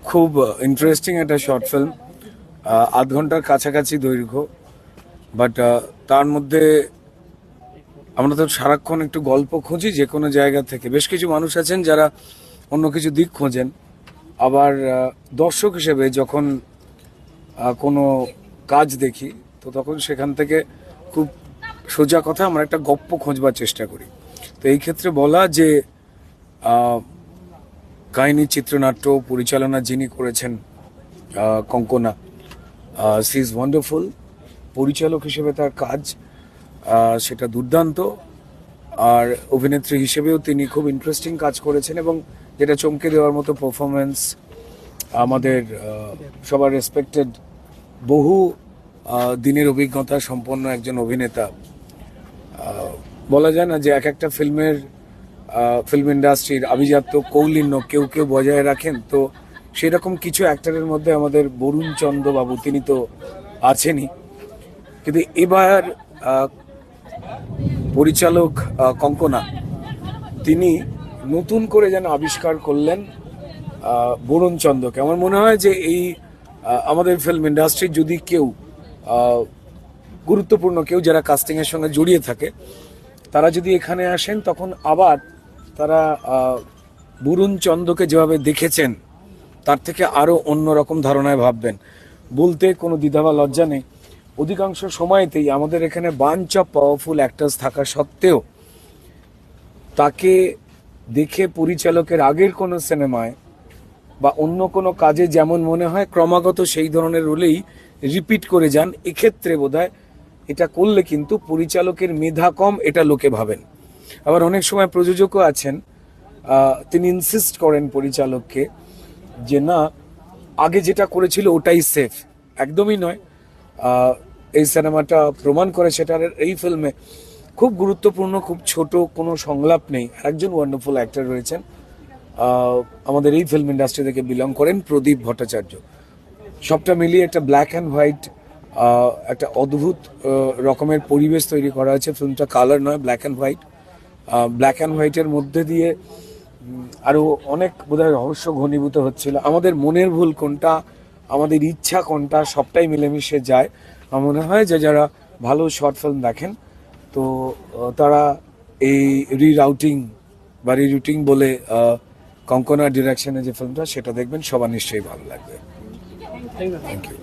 খুব ইন্টারেস্টিং একটা short film, ৮ ঘন্টার কাছাকাছি দৈর্ঘ্য। বাট তার মধ্যে আমরা তো সারাক্ষণ একটু গল্প খুঁজি যে কোনো জায়গা থেকে। বেশ কিছু মানুষ আছেন যারা অন্য কিছু দিক খোঁজেন, আবার দর্শক হিসেবে যখন কোনো কাজ দেখি তো তখন সেখান থেকে খুব সোজা কথা আমরা একটা গপ্প খোঁজবার চেষ্টা করি। তো এই ক্ষেত্রে বলা যে কাহিনী, চিত্রনাট্য, পরিচালনা যিনি করেছেন কঙ্কনা, সি ইজ ওয়ান্ডারফুল। পরিচালক হিসেবে তার কাজ সেটা দুর্দান্ত, আর অভিনেত্রী হিসেবেও তিনি খুব ইন্টারেস্টিং কাজ করেছেন এবং যেটা চমকে দেওয়ার মতো পারফরমেন্স। আমাদের সবার রেসপেক্টেড, বহু দিনের অভিজ্ঞতা সম্পন্ন একজন অভিনেতা। বলা যায় না যে এক একটা ফিল্ম ইন্ডাস্ট্রির আভিজাত্য কৌলিন্য কেউ কেউ বজায় রাখেন, তো সেরকম কিছু অ্যাক্টরের মধ্যে আমাদের বরুণ চন্দ্র বাবু, তিনি তো আছেনই, কিন্তু এবার পরিচালক কঙ্কনা তিনি নতুন করে যেন আবিষ্কার করলেন বরুণ চন্দ্রকে। আমার মনে হয় যে এই আমাদের ফিল্ম ইন্ডাস্ট্রির যদি কেউ গুরুত্বপূর্ণ কেউ যারা কাস্টিংয়ের সঙ্গে জড়িয়ে থাকে, তারা যদি এখানে আসেন তখন আবার তারা বরুণ চন্দ্রকে যেভাবে দেখেছেন তার থেকে আরও অন্যরকম ধারণায় ভাববেন। বলতে কোনো দ্বিধা বা লজ্জা নেই, অধিকাংশ সময়তেই আমাদের এখানে বাঞ্চ অফ পাওয়ারফুল অ্যাক্টার্স থাকা সত্ত্বেও তাকে দেখে পরিচালকের আগের কোনো সিনেমায় বা অন্য কোনো কাজে যেমন মনে হয় ক্রমাগত সেই ধরনের রোলেই রিপিট করে যান। এক্ষেত্রে বোধহয় এটা করলে কিন্তু পরিচালকের মেধা কম, এটা লোকে ভাবেন। আবার অনেক সময় প্রযোজকও আছেন, তিনি ইনসিস্ট করেন পরিচালককে যে না, আগে যেটা করেছিল ওটাই সেফ। একদমই নয়। এই সিনেমাটা প্রমাণ করে সেটার। এই ফিল্মে খুব গুরুত্বপূর্ণ, খুব ছোট কোনো সংলাপ নেই, একজন ওয়ান্ডারফুল অ্যাক্টর রয়েছেন, আমাদের এই ফিল্ম ইন্ডাস্ট্রি থেকে বিলং করেন, প্রদীপ ভট্টাচার্য। সবটা মিলিয়ে একটা ব্ল্যাক অ্যান্ড হোয়াইট, একটা অদ্ভুত রকমের পরিবেশ তৈরি করা হয়েছে। ফিল্মটা কালার নয়, black and white. Black and হোয়াইটের মধ্যে দিয়ে আরও অনেক বোধহয় রহস্য ঘনীভূত হচ্ছিল। আমাদের মনের ভুল কোনটা, আমাদের ইচ্ছা কোনটা, সবটাই মিলেমিশে যায়। আমার মনে হয় যে যারা ভালো শর্ট ফিল্ম দেখেন তো তারা এই রিরুটিং বলে কঙ্কনা ডিরেকশনে যে ফিল্মটা, সেটা দেখবেন, সবার নিশ্চয়ই ভালো লাগবে। Thank you.